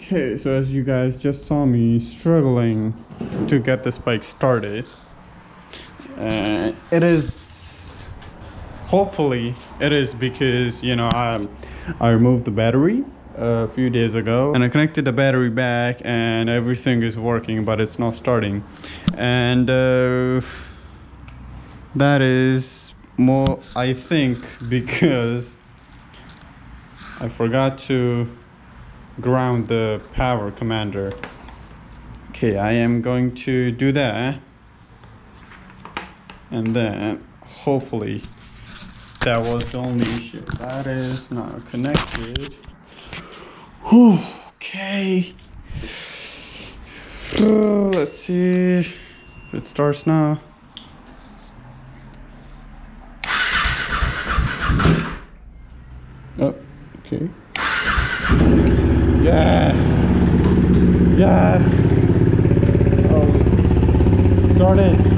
Okay, so as you guys just saw me struggling to get this bike started, it is, hopefully it is, because I removed the battery a few days ago and I connected the battery back and everything is working, but it's not starting. And that is more, I think, because I forgot to ground the power commander. Okay, I am going to do that, and then hopefully that was the only issue. That is now connected. Whew, okay, let's see if it starts now. Oh, okay. Yes. Yes. Oh, started.